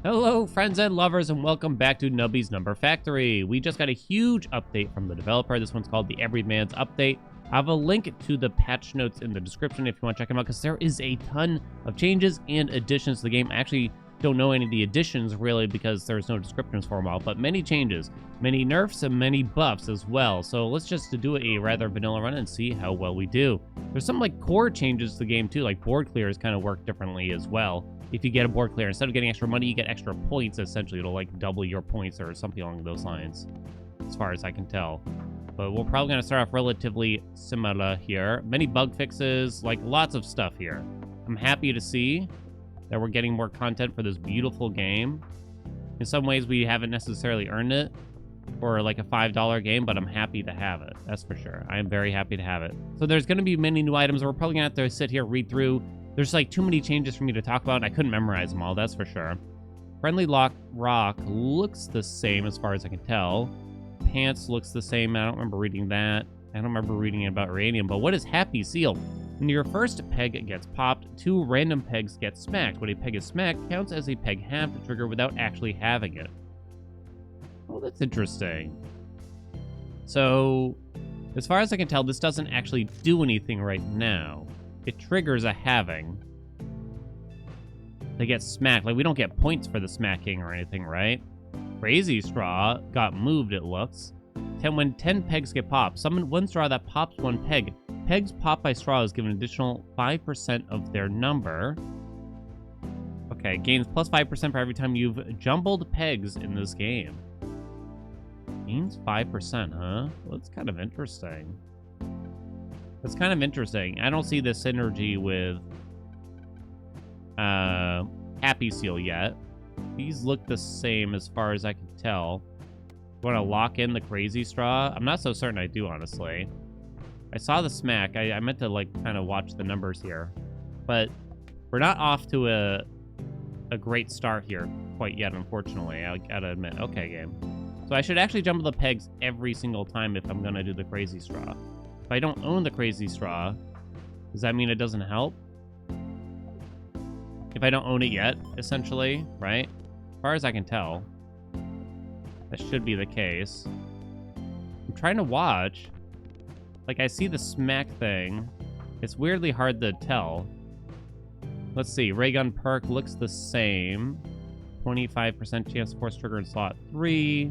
Hello, friends and lovers, and welcome back to Nubby's Number Factory. We just got a huge update from the developer. This one's called the Everyman's Update. I have a link to the patch notes in the description if you want to check them out, because there is a ton of changes and additions to the game. I actually don't know any of the additions, really, because there's no descriptions for them all, but many changes, many nerfs, and many buffs as well. So let's just do a rather vanilla run and see how well we do. There's some, like, core changes to the game, too, like board clears kind of work differently as well. If you get a board clear, instead of getting extra money, you get extra points, essentially. It'll, like, double your points or something along those lines, as far as I can tell. But we're probably going to start off relatively similar here. Many bug fixes, like, lots of stuff here. I'm happy to see that we're getting more content for this beautiful game. In some ways, we haven't necessarily earned it for, like, a $5 game, but I'm happy to have it. That's for sure. I am very happy to have it. So there's going to be many new items. We're probably going to have to sit here, read through. There's, like, too many changes for me to talk about, and I couldn't memorize them all, that's for sure. Friendly Rock looks the same as far as I can tell. Pants looks the same. I don't remember reading that. I don't remember reading about uranium, but what is Happy Seal? When your first peg gets popped, 2 random pegs get smacked. When a peg is smacked, counts as a peg half to trigger without actually having it. Oh, that's interesting. So, as far as I can tell, this doesn't actually do anything right now. It triggers a having. They get smacked. Like, we don't get points for the smacking or anything, right? Crazy Straw got moved, it looks. When 10 pegs get popped, summon 1 straw that pops 1 peg. Pegs popped by straw is given an additional 5% of their number. Okay, gains plus 5% for every time you've jumbled pegs in this game. Gains 5%, huh? Well, that's kind of interesting. That's kind of interesting. I don't see the synergy with Happy Seal yet. These look the same as far as I can tell. Want to lock in the Crazy Straw? I'm not so certain I do, honestly. I saw the smack. I meant to, like, kind of watch the numbers here. But we're not off to a great start here quite yet, unfortunately. I gotta admit. Okay, game. So I should actually jumble the pegs every single time if I'm gonna do the Crazy Straw. If I don't own the Crazy Straw, does that mean it doesn't help? If I don't own it yet, essentially, right? As far as I can tell, that should be the case. I'm trying to watch. Like, I see the smack thing. It's weirdly hard to tell. Let's see. Ray gun perk looks the same. 25% chance to force trigger in slot 3.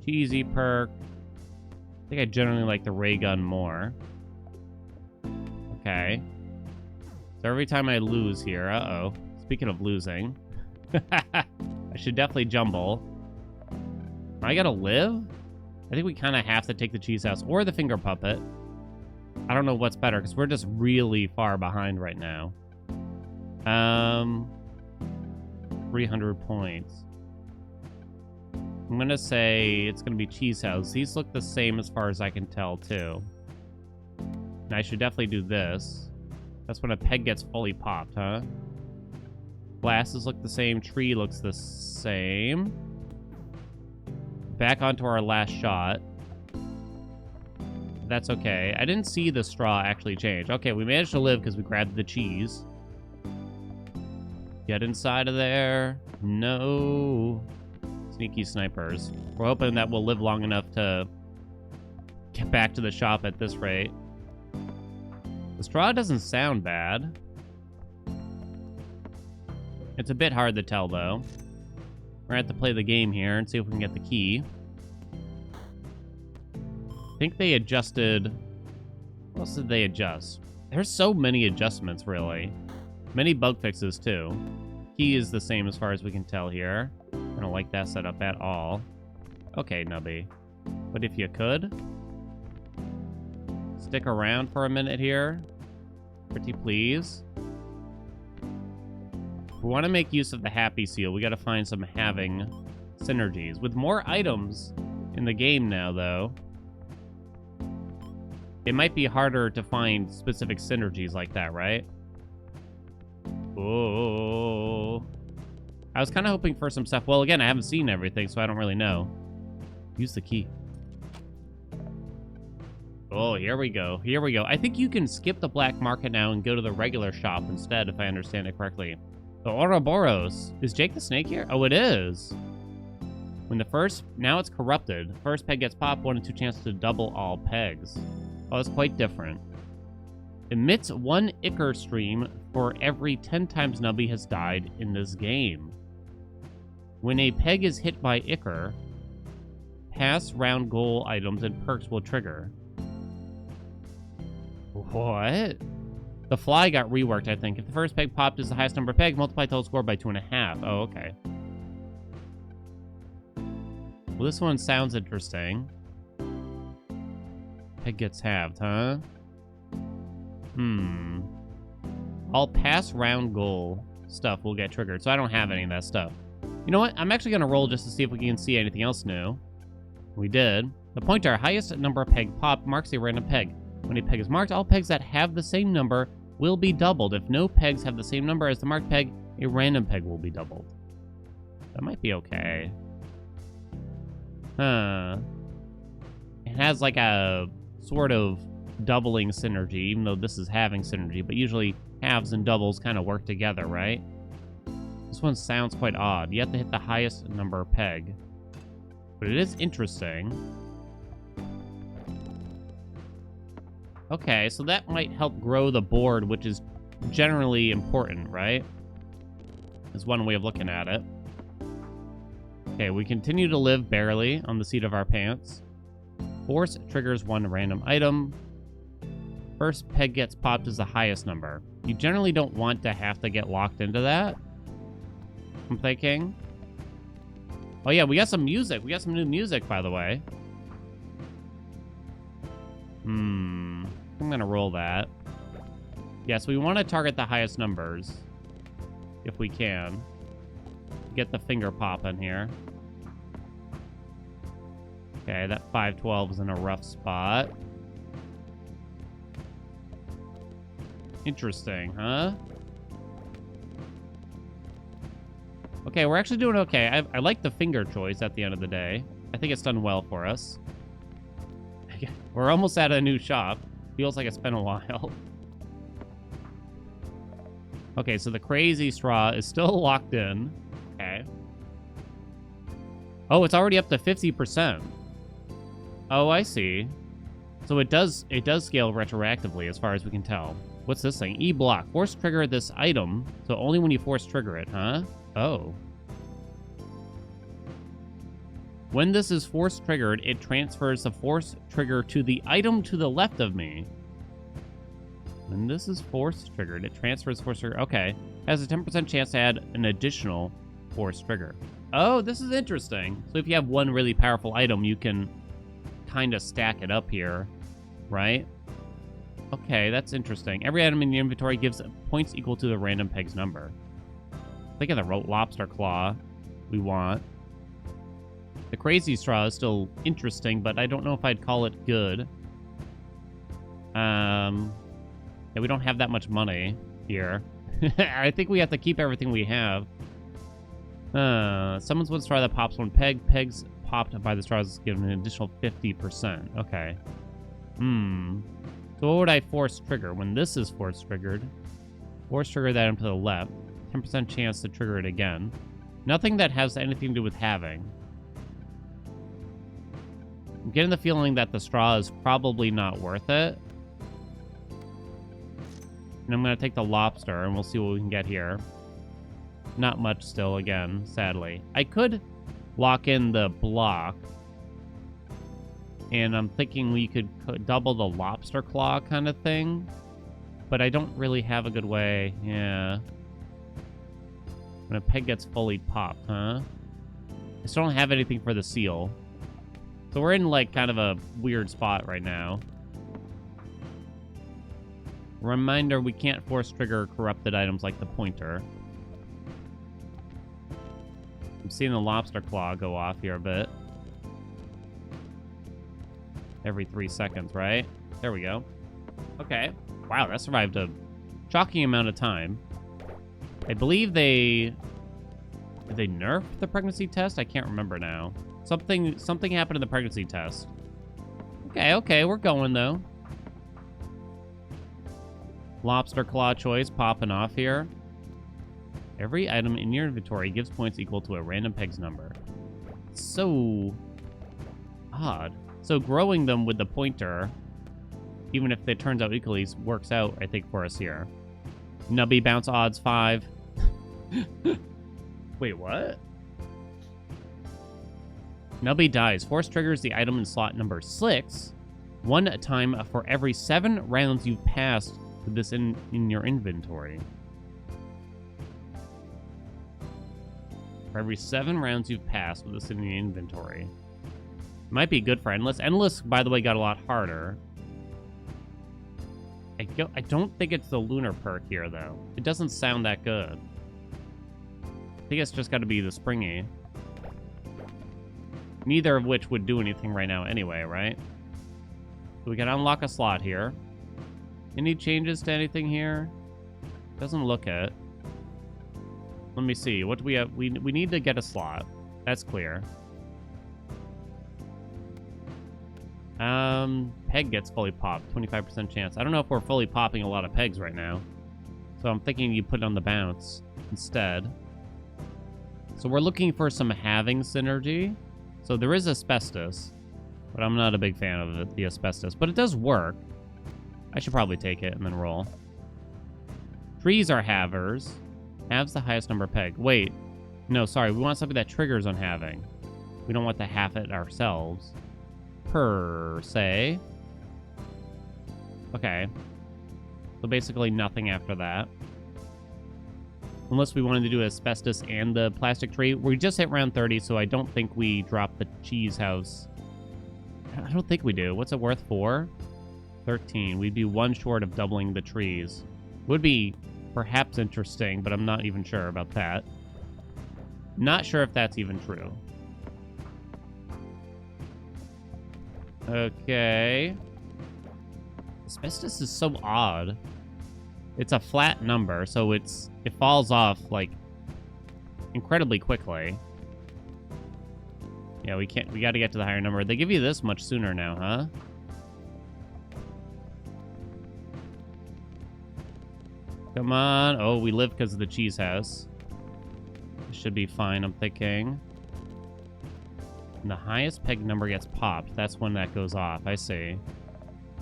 Cheesy perk. I think I generally like the ray gun more. Okay. So every time I lose here, uh-oh. Speaking of losing, I should definitely jumble. I gotta live? I think we kind of have to take the cheese house or the finger puppet. I don't know what's better, because we're just really far behind right now. 300 points. I'm gonna say it's gonna be cheese house. These look the same as far as I can tell, too. And I should definitely do this. That's when a peg gets fully popped, huh? Glasses look the same. Tree looks the same. Back onto our last shot. That's okay. I didn't see the straw actually change. Okay, we managed to live because we grabbed the cheese. Get inside of there. No. Sneaky snipers. We're hoping that we'll live long enough to get back to the shop at this rate. The straw doesn't sound bad. It's a bit hard to tell, though. We're gonna have to play the game here and see if we can get the key. I think they adjusted... What else did they adjust? There's so many adjustments, really. Many bug fixes, too. Key is the same as far as we can tell here. I don't like that setup at all. Okay, Nubby. But if you could... stick around for a minute here. Pretty please. If we want to make use of the Happy Seal, we got to find some having synergies. With more items in the game now, though, it might be harder to find specific synergies like that, right? Oh. I was kind of hoping for some stuff. Well, again, I haven't seen everything, so I don't really know. Use the key. Oh, here we go. Here we go. I think you can skip the black market now and go to the regular shop instead, if I understand it correctly. The Ouroboros. Is Jake the Snake here? Oh, it is. When the first... Now it's corrupted. First peg gets popped, 1 in 2 chance to double all pegs. Oh, that's quite different. Emits 1 Ichor stream for every 10 times Nubby has died in this game. When a peg is hit by Ichor, pass round goal items and perks will trigger. What? The fly got reworked, I think. If the first peg popped is the highest number of pegs, multiply total score by 2.5. Oh, okay. Well, this one sounds interesting. Peg gets halved, huh? All pass round goal stuff will get triggered, so I don't have any of that stuff. You know what? I'm actually going to roll just to see if we can see anything else new. We did. The pointer, highest number of peg popped, marks a random peg. When a peg is marked, all pegs that have the same number will be doubled. If no pegs have the same number as the marked peg, a random peg will be doubled. That might be okay. Huh. It has like a sort of doubling synergy, even though this is halving synergy, but usually halves and doubles kind of work together, right? This one sounds quite odd. You have to hit the highest number of peg. But it is interesting. Okay, so that might help grow the board, which is generally important, right? Is one way of looking at it. Okay, we continue to live barely on the seat of our pants. Force triggers 1 random item. First peg gets popped is the highest number. You generally don't want to have to get locked into that, I'm thinking. Oh yeah, we got some music. We got some new music, by the way. I'm gonna roll that. Yeah, so we want to target the highest numbers, if we can. Get the finger pop in here. Okay, that 512 is in a rough spot. Interesting, huh? Okay, we're actually doing okay. I like the finger choice at the end of the day. I think it's done well for us. We're almost at a new shop. Feels like it's been a while. Okay, so the crazy straw is still locked in. Okay. Oh, it's already up to 50%. Oh, I see. So it does scale retroactively as far as we can tell. What's this thing? E-block. Force trigger this item, so only when you force trigger it, huh? Oh. When this is force triggered, it transfers the force trigger to the item to the left of me. When this is force triggered, it transfers force trigger. Okay. Has a 10% chance to add an additional force trigger. Oh, this is interesting. So if you have one really powerful item, you can kind of stack it up here, right? Okay, that's interesting. Every item in your inventory gives points equal to the random peg's number. Think of the lobster claw we want. The crazy straw is still interesting, but I don't know if I'd call it good. Yeah, we don't have that much money here. I think we have to keep everything we have. Summons one straw that pops one peg. Pegs popped by the straws is given an additional 50%. Okay. So what would I force trigger? When this is force triggered, force trigger that into the left. 10% chance to trigger it again. Nothing that has anything to do with halving. I'm getting the feeling that the straw is probably not worth it. And I'm going to take the lobster, and we'll see what we can get here. Not much still, again, sadly. I could lock in the block. And I'm thinking we could double the lobster claw kind of thing. But I don't really have a good way. Yeah. When a peg gets fully popped, huh? I still don't have anything for the seal. So we're in, like, kind of a weird spot right now. Reminder, we can't force trigger corrupted items like the pointer. I'm seeing the lobster claw go off here a bit. Every 3 seconds, right? There we go. Okay. Wow, that survived a shocking amount of time. I believe did they nerf the pregnancy test? I can't remember now. Something happened in the pregnancy test. Okay, we're going though. Lobster claw choice popping off here. Every item in your inventory gives points equal to a random peg's number. So odd. So growing them with the pointer, even if it turns out equally, works out, I think, for us here. Nubby bounce odds 5. Wait, what? Nubby dies. Force triggers the item in slot number 6. One time for every 7 rounds you've passed with this in your inventory. For every 7 rounds you've passed with this in your inventory. Might be good for Endless. Endless, by the way, got a lot harder. I don't think it's the lunar perk here, though. It doesn't sound that good. I think it's just got to be the springy. Neither of which would do anything right now anyway, right? So we can unlock a slot here. Any changes to anything here? Doesn't look it. Let me see. What do we have? We need to get a slot. That's clear. Peg gets fully popped. 25% chance. I don't know if we're fully popping a lot of pegs right now. So I'm thinking you put it on the bounce instead. So we're looking for some halving synergy. So there is asbestos, but I'm not a big fan of it, the asbestos. But it does work. I should probably take it and then roll. Trees are halvers. Halves the highest number of peg. Wait. No, sorry. We want something that triggers on halving. We don't want to half it ourselves. Per se. Okay. So basically nothing after that. Unless we wanted to do asbestos and the plastic tree. We just hit round 30, so I don't think we dropped the cheese house. I don't think we do. What's it worth for? 13. We'd be 1 short of doubling the trees. Would be perhaps interesting, but I'm not even sure about that. Not sure if that's even true. Okay. Asbestos is so odd. It's a flat number, so it falls off, like, incredibly quickly. Yeah, we gotta get to the higher number. They give you this much sooner now, huh? Come on. Oh, we live because of the cheese house. Should be fine, I'm thinking. And the highest peg number gets popped. That's when that goes off. I see.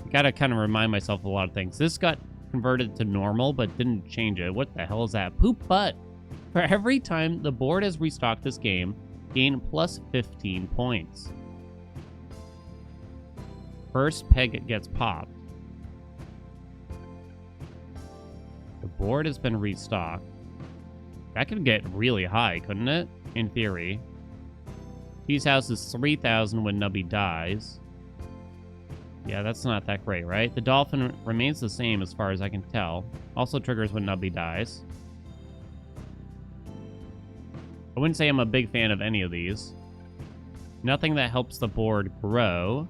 I gotta kind of remind myself of a lot of things. This got converted to normal, but didn't change it. What the hell is that? Poop butt. For every time the board has restocked this game, gain plus 15 points. First peg gets popped. The board has been restocked. That could get really high, couldn't it? In theory. Cheese house is 3,000 when Nubby dies. Yeah, that's not that great, right? The dolphin remains the same as far as I can tell. Also triggers when Nubby dies. I wouldn't say I'm a big fan of any of these. Nothing that helps the board grow.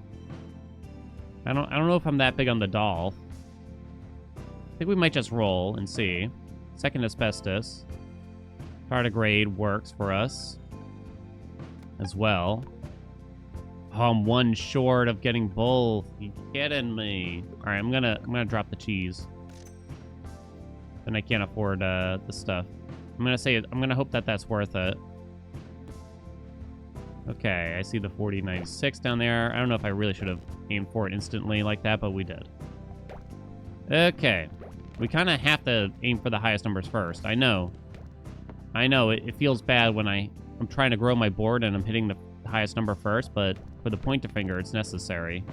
I don't know if I'm that big on the dolph. I think we might just roll and see. Second asbestos. Tardigrade works for us as well. Oh, I'm 1 short of getting both. You kidding me? All right, I'm gonna drop the cheese. And I can't afford the stuff. I'm gonna hope that that's worth it. Okay, I see the 4096 down there. I don't know if I really should have aimed for it instantly like that, but we did. Okay, we kind of have to aim for the highest numbers first. I know. It feels bad when I'm trying to grow my board and I'm hitting the highest number first, but for the pointer finger, it's necessary.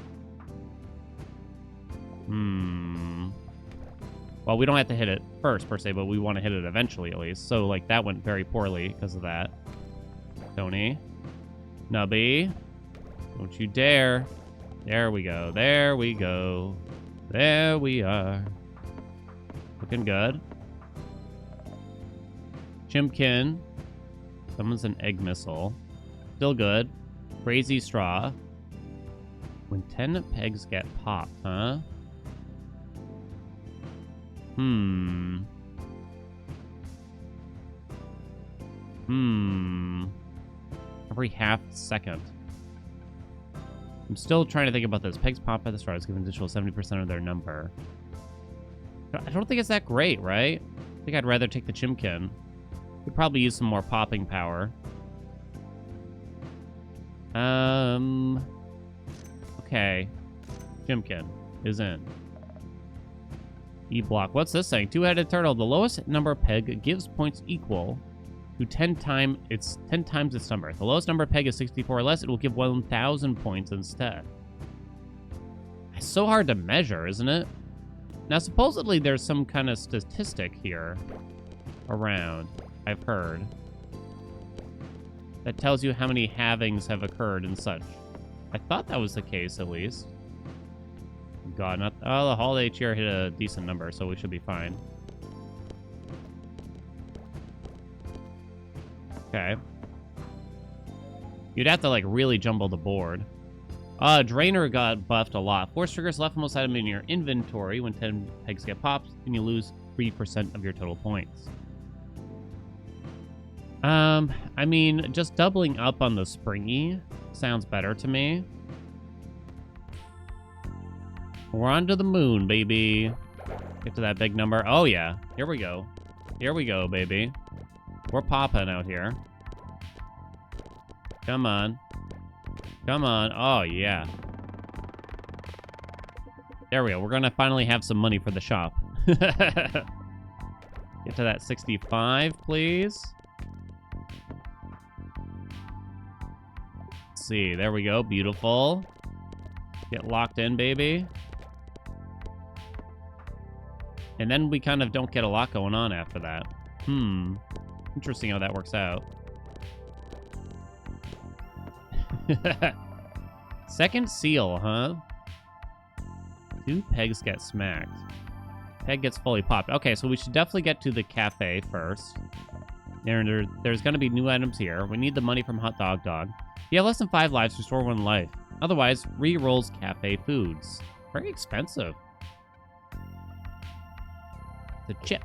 Well, we don't have to hit it first, per se, but we want to hit it eventually, at least. So, like, that went very poorly because of that. Tony. Nubby. Don't you dare. There we go. There we go. There we are. Looking good. Chimkin. Someone's an egg missile. Still good. Crazy straw. When 10 pegs get popped, huh? Every half second. I'm still trying to think about this. Pegs pop by the straws, give an additional 70% of their number. I don't think it's that great, right? I think I'd rather take the Chimkin. Could probably use some more popping power. Okay. Jimkin is in. E-block. What's this saying? Two-headed turtle. The lowest number peg gives points equal to 10 times its number. If the lowest number peg is 64 or less, it will give 1,000 points instead. It's so hard to measure, isn't it? Now, supposedly there's some kind of statistic here around, I've heard, that tells you how many halvings have occurred and such. I thought that was the case, at least. God, not... Oh, the holiday cheer hit a decent number, so we should be fine. Okay. You'd have to, like, really jumble the board. Drainer got buffed a lot. Force triggers leftmost item in your inventory. When 10 pegs get popped, and you lose 3% of your total points. I mean, just doubling up on the springy sounds better to me. We're on to the moon, baby. Get to that big number. Oh, yeah. Here we go. Here we go, baby. We're popping out here. Come on. Come on. Oh, yeah. There we go. We're going to finally have some money for the shop. Get to that 65, please. Let's see. There we go. Beautiful. Get locked in, baby. And then we kind of don't get a lot going on after that. Interesting how that works out. Second seal, huh? 2 pegs get smacked. Peg gets fully popped. Okay, so we should definitely get to the cafe first. There's going to be new items here. We need the money from Hot Dog Dog. If you have less than 5 lives, restore 1 life. Otherwise, re-rolls cafe foods. Very expensive. The chip.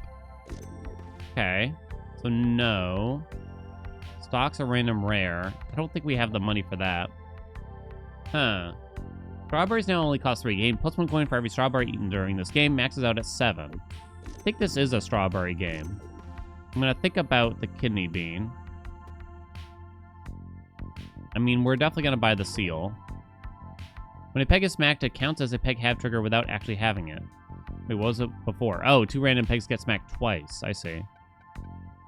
Okay. So no. Stocks are random rare. I don't think we have the money for that. Huh. Strawberries now only cost 3. Gain plus 1 coin for every strawberry eaten during this game. Maxes out at 7. I think this is a strawberry game. I'm gonna think about the kidney bean. I mean, we're definitely gonna buy the seal. When a peg is smacked, it counts as a peg half trigger without actually having it. Wait, what was it before? Oh, 2 random pegs get smacked twice. I see.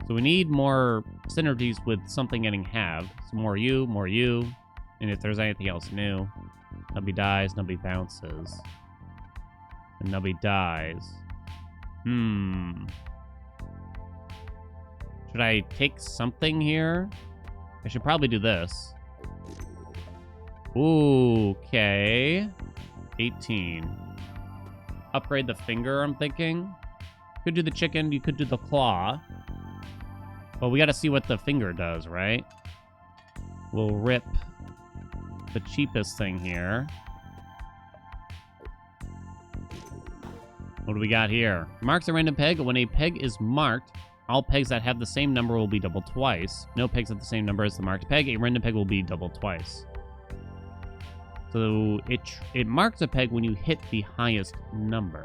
So we need more synergies with something getting halved. So more you. And if there's anything else new. Nubby dies, Nubby bounces. And Nubby dies. Should I take something here? I should probably do this. Ooh, okay. 18. Upgrade the finger, I'm thinking. Could do the chicken, you could do the claw. But we gotta see what the finger does, right? We'll rip the cheapest thing here. What do we got here? Marks a random peg. When a peg is marked, all pegs that have the same number will be doubled twice. No pegs have the same number as the marked peg. A random peg will be doubled twice. So it marks a peg when you hit the highest number.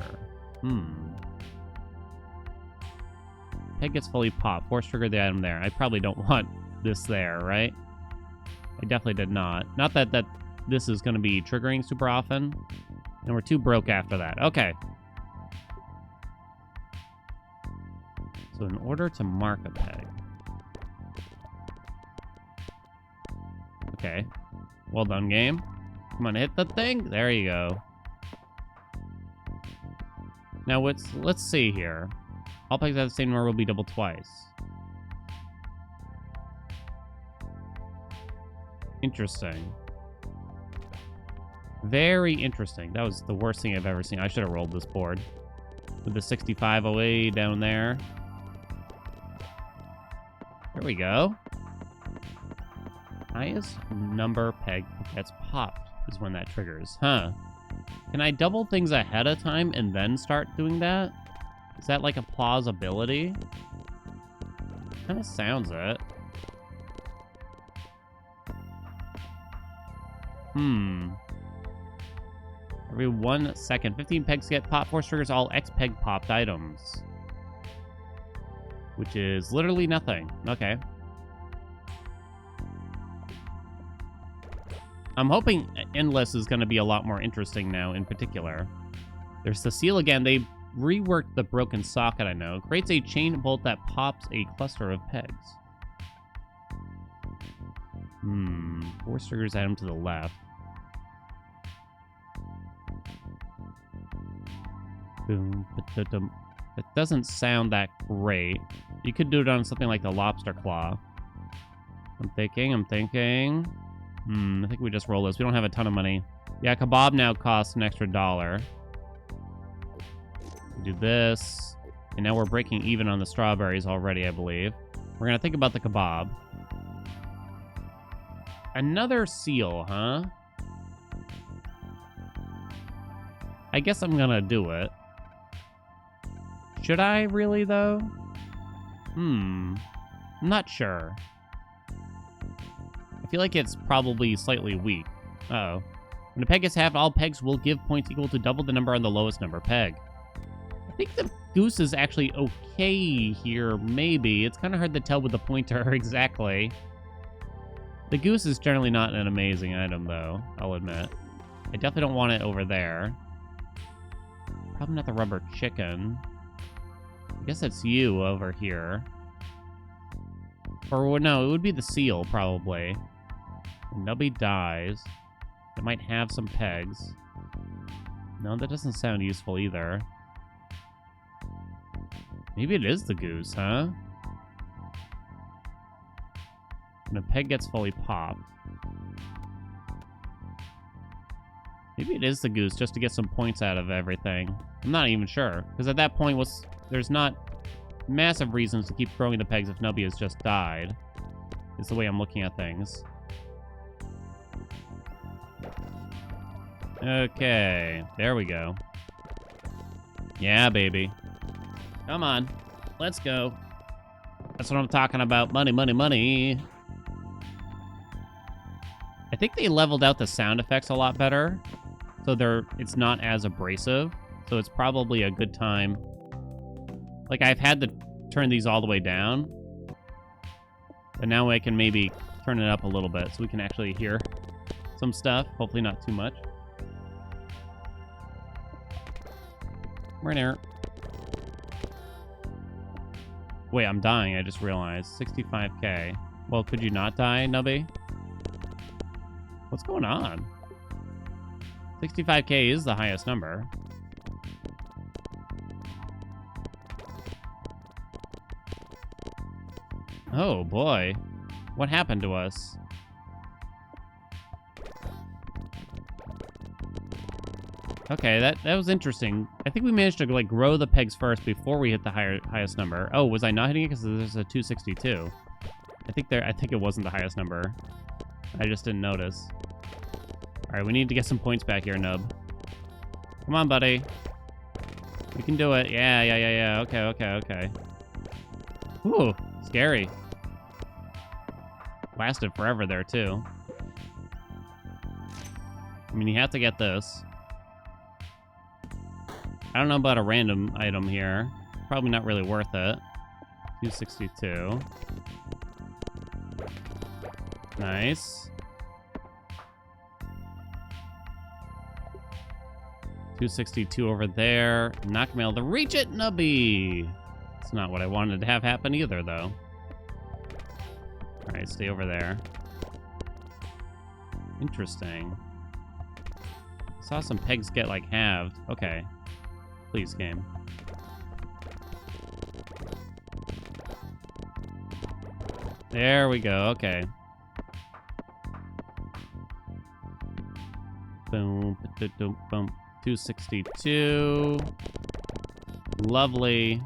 Peg gets fully popped. Force trigger the item there. I probably don't want this there, right? I definitely did not. Not that this is going to be triggering super often. And we're too broke after that. Okay. So in order to mark a peg. Okay. Well done, game. Come on, hit the thing. There you go. Now, let's see here. All pegs have the same number will be doubled twice. Interesting. Very interesting. That was the worst thing I've ever seen. I should have rolled this board. With the 65 away down there. There we go. Highest number peg gets popped is when that triggers. Huh. Can I double things ahead of time and then start doing that? Is that like a plausibility? Kind of sounds it. Every 1 second, 15 pegs get popped. Force triggers all X peg popped items. which is literally nothing. Okay. I'm hoping Endless is going to be a lot more interesting now, in particular. There's the seal again. They reworked the broken socket, I know. Creates a chain bolt that pops a cluster of pegs. Force triggers item to the left. Boom. That doesn't sound that great. You could do it on something like the lobster claw. I'm thinking. I think we just roll this. We don't have a ton of money. Yeah, kebab now costs an extra $1. We do this. And now we're breaking even on the strawberries already, I believe. We're going to think about the kebab. Another seal, huh? I guess I'm going to do it. Should I really, though? I'm not sure. I feel like it's probably slightly weak. Uh-oh. When a peg is halved, all pegs will give points equal to double the number on the lowest number peg. I think the goose is actually okay here, maybe. It's kind of hard to tell with the pointer exactly. The goose is generally not an amazing item, though, I'll admit. I definitely don't want it over there. Probably not the rubber chicken. I guess it's you over here. Or, no, it would be the seal, probably. When Nubby dies, it might have some pegs. No, that doesn't sound useful either. Maybe it is the goose, huh? When a peg gets fully popped. Maybe it is the goose just to get some points out of everything. I'm not even sure. Because at that point, there's not massive reasons to keep throwing the pegs if Nubby has just died. Is the way I'm looking at things. Okay, there we go. Yeah, baby. Come on, let's go. That's what I'm talking about. Money, money, money. I think they leveled out the sound effects a lot better. So it's not as abrasive. So it's probably a good time. Like, I've had to turn these all the way down. But now I can maybe turn it up a little bit so we can actually hear some stuff. Hopefully not too much. We're in here. Wait, I'm dying, I just realized. 65k. Well, could you not die, Nubby? What's going on? 65k is the highest number. Oh, boy. What happened to us? Okay, that was interesting. I think we managed to, like, grow the pegs first before we hit the highest number. Oh, was I not hitting it because there's a 262? I think it wasn't the highest number. I just didn't notice. All right, we need to get some points back here, Nub. Come on, buddy. You can do it. Yeah. Okay. Ooh, scary. Lasted forever there, too. I mean, you have to get this. I don't know about a random item here. Probably not really worth it. 262. Nice. 262 over there. Not gonna be able to reach it, Nubby! It's not what I wanted to have happen either, though. Alright, stay over there. Interesting. Saw some pegs get, like, halved. Okay. Please, game. There we go, okay. Boom, boom, boom. 262. Lovely.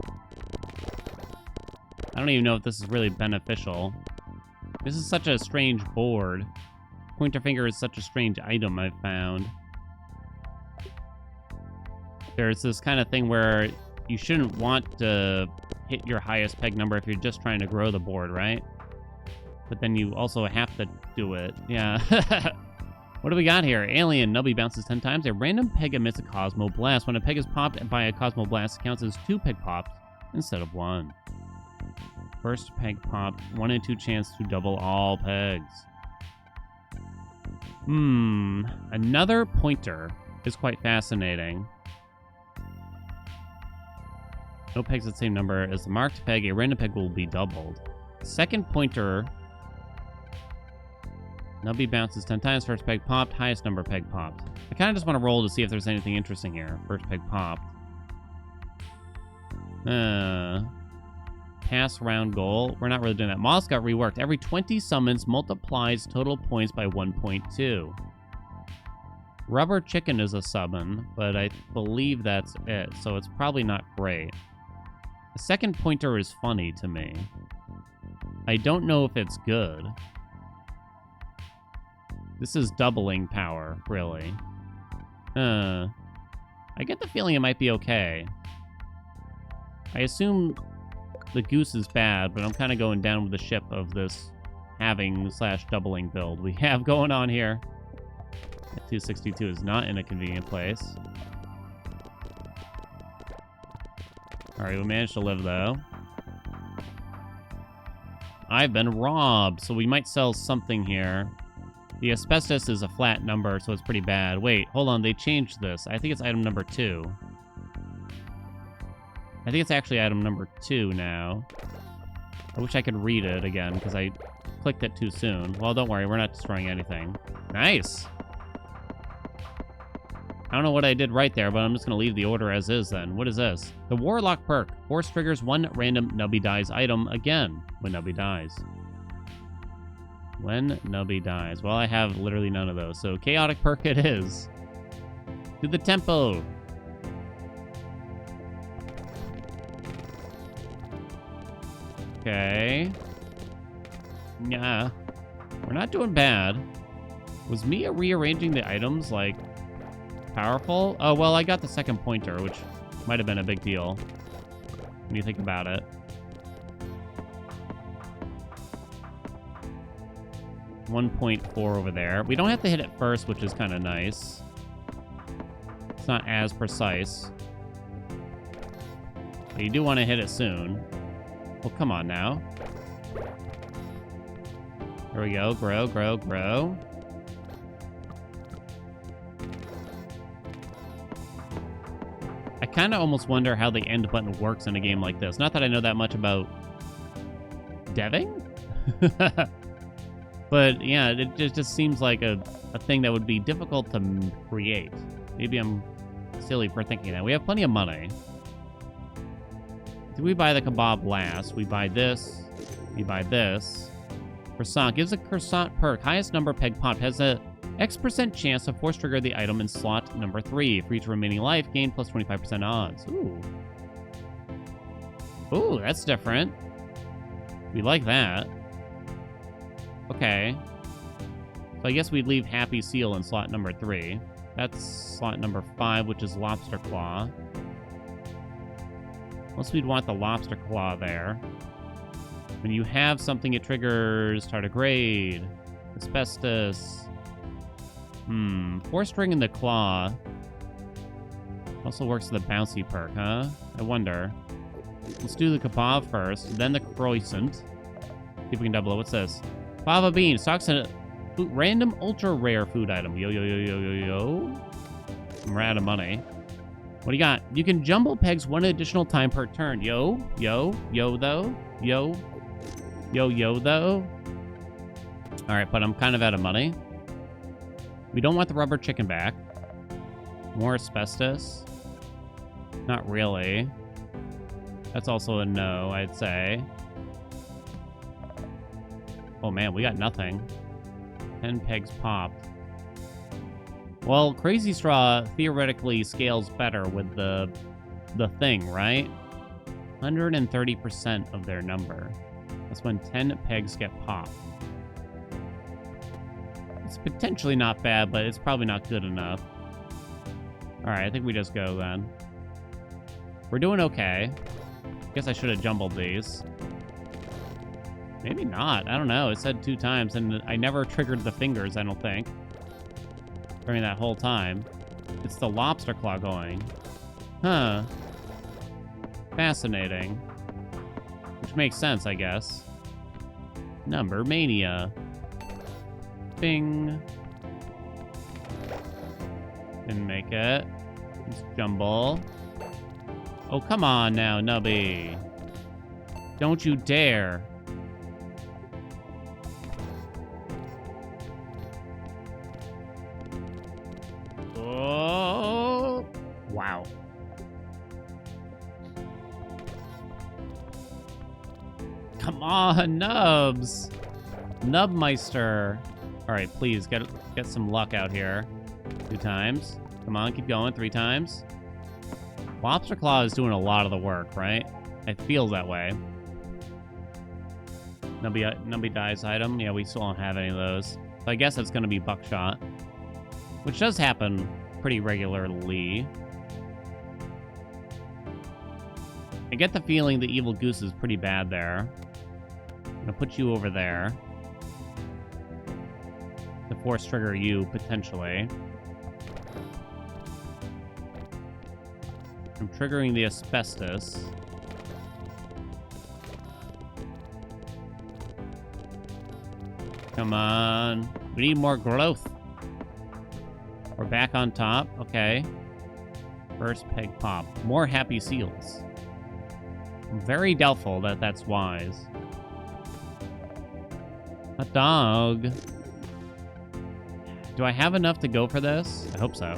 I don't even know if this is really beneficial. This is such a strange board. Pointer finger is such a strange item I've found. There's this kind of thing where you shouldn't want to hit your highest peg number if you're just trying to grow the board, right? But then you also have to do it. Yeah. What do we got here? Alien. Nubby bounces 10 times. A random peg emits a Cosmo Blast. When a peg is popped by a Cosmo Blast, it counts as 2 peg pops instead of 1. First peg popped. 1 in 2 chance to double all pegs. Another pointer is quite fascinating. No pegs at the same number as the marked peg. A random peg will be doubled. Second pointer. Nubby bounces 10 times. First peg popped. Highest number peg popped. I kind of just want to roll to see if there's anything interesting here. First peg popped. Pass round goal. We're not really doing that. Moss got reworked. Every 20 summons multiplies total points by 1.2. Rubber chicken is a summon, but I believe that's it, so it's probably not great. The second pointer is funny to me. I don't know if it's good. This is doubling power, really. I get the feeling it might be okay. I assume the goose is bad, but I'm kind of going down with the ship of this halving/doubling build we have going on here. 262 is not in a convenient place. Alright, we managed to live, though. I've been robbed, so we might sell something here. The asbestos is a flat number, so it's pretty bad. Wait, hold on, they changed this. I think it's item number 2. I think it's actually item number 2 now. I wish I could read it again, because I clicked it too soon. Well, don't worry, we're not destroying anything. Nice! I don't know what I did right there, but I'm just going to leave the order as is then. What is this? The Warlock perk. Force triggers 1 random Nubby dies item again when Nubby dies. When Nubby dies. Well, I have literally none of those, so chaotic perk it is. To the temple! Okay. Yeah. We're not doing bad. Was me rearranging the items, like, powerful? Oh, well, I got the second pointer, which might have been a big deal when you think about it. .4 over there. We don't have to hit it first, which is kind of nice. It's not as precise. But you do want to hit it soon. Well, come on now. There we go. Grow, grow, grow. I kind of almost wonder how the end button works in a game like this. Not that I know that much about deving. But, yeah, it just seems like a thing that would be difficult to create. Maybe I'm silly for thinking that. We have plenty of money. Do we buy the kebab last? We buy this. We buy this. Croissant gives a croissant perk. Highest number peg popped has a X% chance to force trigger the item in slot number 3. For each remaining life, gain plus 25% odds. Ooh. Ooh, that's different. We like that. Okay. So I guess we'd leave Happy Seal in slot number 3. That's slot number 5, which is Lobster Claw. Unless we'd want the Lobster Claw there. When you have something, it triggers tardigrade, asbestos. Force Ring in the Claw. Also works with the bouncy perk, huh? I wonder. Let's do the kebab first, then the croissant. See if we can double it. What's this? Fava bean. Stocks a random ultra rare food item. Yo, yo, yo, yo, yo, yo. We're out of money. What do you got? You can jumble pegs 1 additional time per turn. Yo, yo, yo, though. Yo, yo, yo, though. All right, but I'm kind of out of money. We don't want the rubber chicken back. More asbestos. Not really. That's also a no, I'd say. Oh man, we got nothing. 10 pegs popped. Well, Crazy Straw theoretically scales better with the thing, right? 130% of their number. That's when 10 pegs get popped. It's potentially not bad, but it's probably not good enough. Alright, I think we just go then. We're doing okay. Guess I should have jumbled these. Maybe not. I don't know. It said 2 times, and I never triggered the fingers, I don't think. During that whole time. It's the Lobster Claw going. Huh. Fascinating. Which makes sense, I guess. Number mania. Bing. Didn't make it. Let's jumble. Oh, come on now, Nubby. Don't you dare. Oh. Wow. Come on, Nubs. Nubmeister. All right, please get some luck out here. 2 times. Come on, keep going. 3 times. Lobster Claw is doing a lot of the work, right? It feels that way. Nubby dies item. Yeah, we still don't have any of those. So I guess it's going to be Buckshot. Which does happen pretty regularly. I get the feeling the Evil Goose is pretty bad there. I'm going to put you over there. To force trigger you, potentially. I'm triggering the asbestos. Come on. We need more growth. We're back on top. Okay. First peg pop. More happy seals. I'm very doubtful that that's wise. A dog. Do I have enough to go for this? I hope so.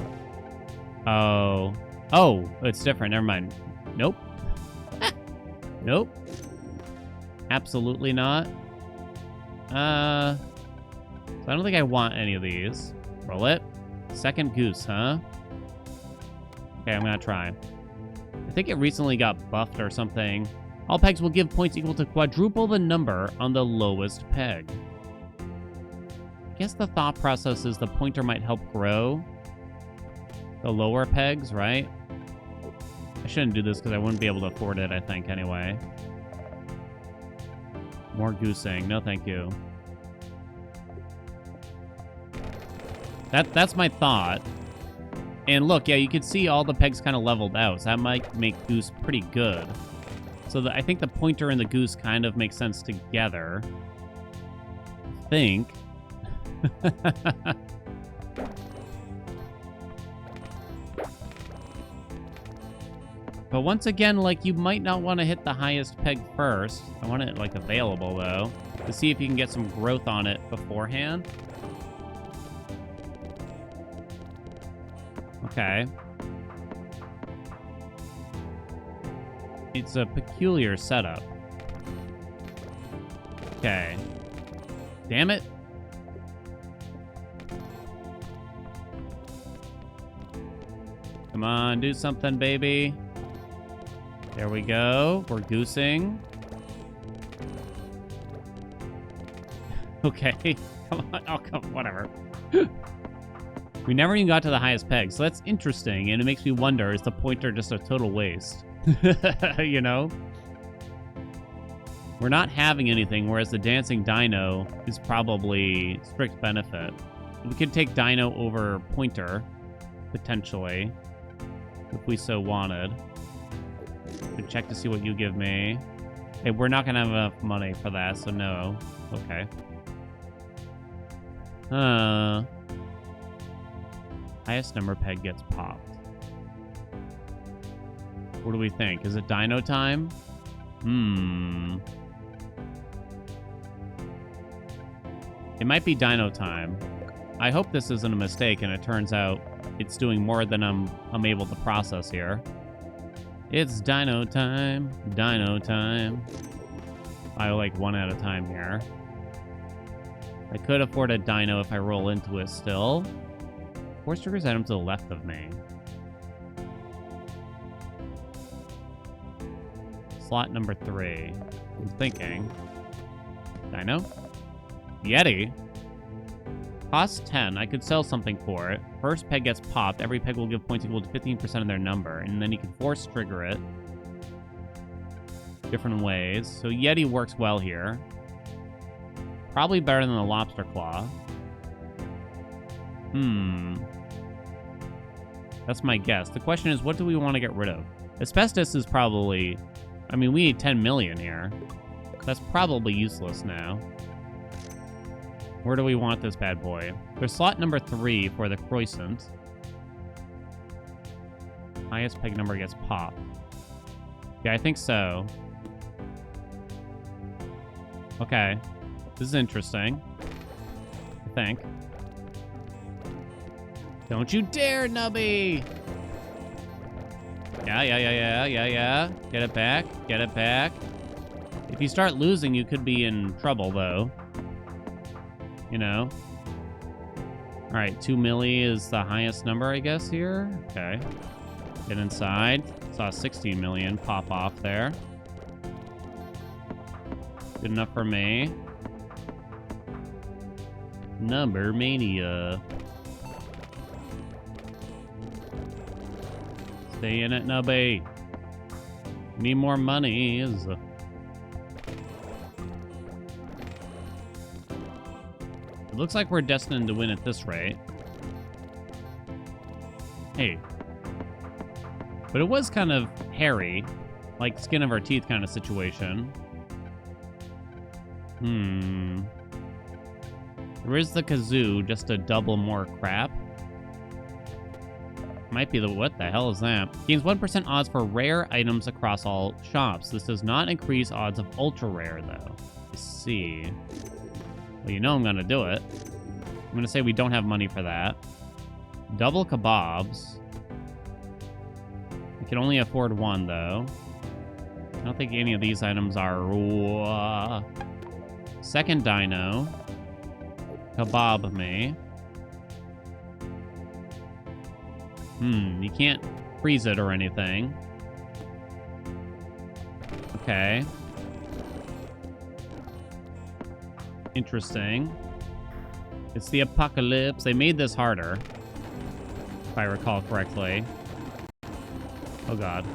Oh. Oh, it's different. Never mind. Nope. Nope. Absolutely not. So I don't think I want any of these. Roll it. Second goose, huh? Okay, I'm gonna try. I think it recently got buffed or something. All pegs will give points equal to quadruple the number on the lowest peg. I guess the thought process is the pointer might help grow the lower pegs, right? I shouldn't do this because I wouldn't be able to afford it, I think, anyway. More goosing. No, thank you. That's my thought. And look, yeah, you can see all the pegs kind of leveled out, so that might make goose pretty good. So I think the pointer and the goose kind of make sense together. I think. But once again, like, you might not want to hit the highest peg first. I want it, like, available, though, to see if you can get some growth on it beforehand. Okay. It's a peculiar setup. Okay. Damn it. Come on, do something, baby. There we go. We're goosing. Okay. Come on. Oh, come on. Whatever. We never even got to the highest peg, so that's interesting, and it makes me wonder, is the pointer just a total waste? You know? We're not having anything, whereas the dancing dino is probably strict benefit. We could take dino over pointer, potentially, if we so wanted. Could check to see what you give me. Hey, we're not gonna have enough money for that, so no. Okay. Highest number peg gets popped. What do we think? Is it dino time? It might be dino time. I hope this isn't a mistake and it turns out it's doing more than I'm able to process here. It's dino time. Dino time. I like one at a time here. I could afford a dino if I roll into it still. Force triggers item to the left of me. Slot number 3. I'm thinking. Dino? Yeti? Cost 10. I could sell something for it. First peg gets popped. Every peg will give points equal to 15% of their number. And then you can force trigger it. Different ways. So Yeti works well here. Probably better than the Lobster Claw. That's my guess. The question is, what do we want to get rid of? Asbestos is probably I mean, we need 10 million here. That's probably useless now. Where do we want this bad boy? There's slot number 3 for the croissant. Highest peg number gets popped. Yeah, I think so. Okay. This is interesting. I think. Don't you dare, Nubby! Yeah. Get it back. Get it back. If you start losing, you could be in trouble, though. You know? Alright, 2 milli is the highest number, I guess, here. Okay. Get inside. Saw 16 million pop off there. Good enough for me. Number mania. Stay in it, Nubby. Need more money. It looks like we're destined to win at this rate. Hey. But it was kind of hairy. Like skin of our teeth kind of situation. There is the kazoo, just to double more crap. Might be the... What the hell is that? Gains 1% odds for rare items across all shops. This does not increase odds of ultra rare, though. Let's see. Well, you know I'm gonna do it. I'm gonna say we don't have money for that. Double kebabs. We can only afford one, though. I don't think any of these items are... Second dino. Kebab me. You can't freeze it or anything. Okay. Interesting. It's the apocalypse. They made this harder, if I recall correctly. Oh, God.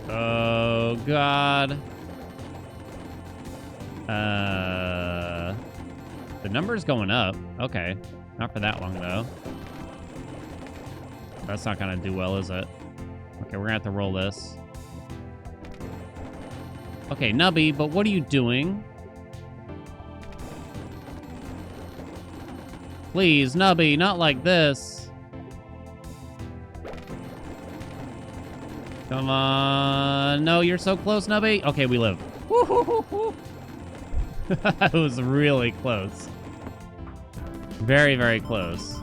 Oh, God. The number's going up. Okay. Not for that long, though. That's not gonna do well, is it? Okay, we're gonna have to roll this. Okay, Nubby, but what are you doing? Please, Nubby, not like this. Come on. No, you're so close, Nubby. Okay, we live. That was really close. Very, very close.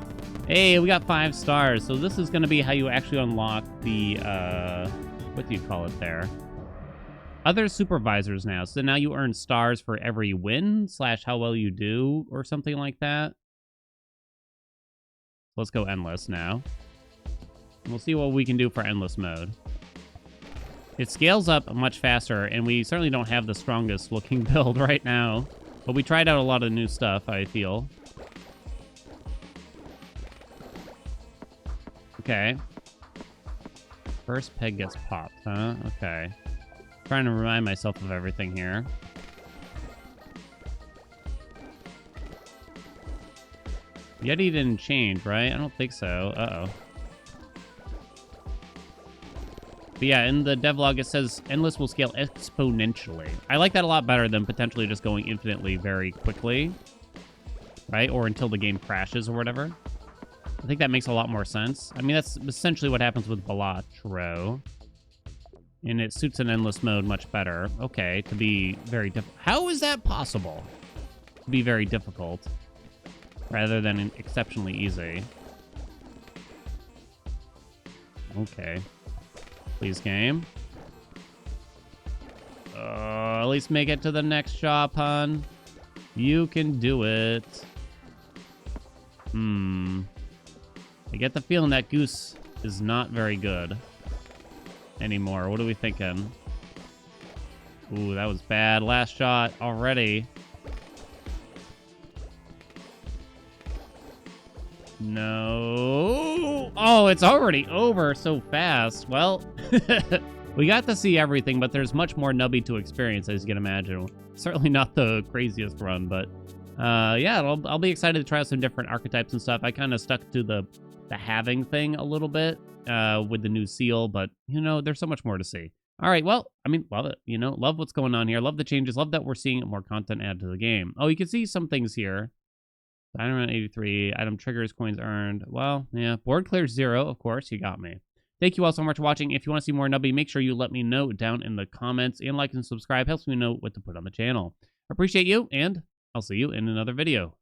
Hey, we got 5 stars. So this is going to be how you actually unlock the, what do you call it there? Other supervisors now. So now you earn stars for every win / how well you do or something like that. Let's go endless now. We'll see what we can do for endless mode. It scales up much faster, and we certainly don't have the strongest looking build right now. But we tried out a lot of new stuff, I feel. Okay. First peg gets popped, huh? Okay. Trying to remind myself of everything here. Yeti didn't change, right? I don't think so. Uh-oh. But yeah, in the devlog it says endless will scale exponentially. I like that a lot better than potentially just going infinitely very quickly. Right? Or until the game crashes or whatever. I think that makes a lot more sense. I mean, that's essentially what happens with Balatro. And it suits an endless mode much better. Okay, to be very difficult. How is that possible? To be very difficult. Rather than exceptionally easy. Okay. Please, game. At least make it to the next shop, hon. You can do it. I get the feeling that Goose is not very good anymore. What are we thinking? Ooh, that was bad. Last shot already. No. Oh, it's already over so fast. Well, we got to see everything, but there's much more Nubby to experience, as you can imagine. Certainly not the craziest run, but yeah, I'll be excited to try out some different archetypes and stuff. I kind of stuck to the having thing a little bit with the new seal, but, you know, there's so much more to see. All right, well, I mean, love it. Love what's going on here. Love the changes. Love that we're seeing more content added to the game. Oh, you can see some things here. Item around 83. Item triggers, coins earned. Well, yeah. Board clears 0. Of course, you got me. Thank you all so much for watching. If you want to see more Nubby, make sure you let me know down in the comments. And like and subscribe helps me know what to put on the channel. Appreciate you, and I'll see you in another video.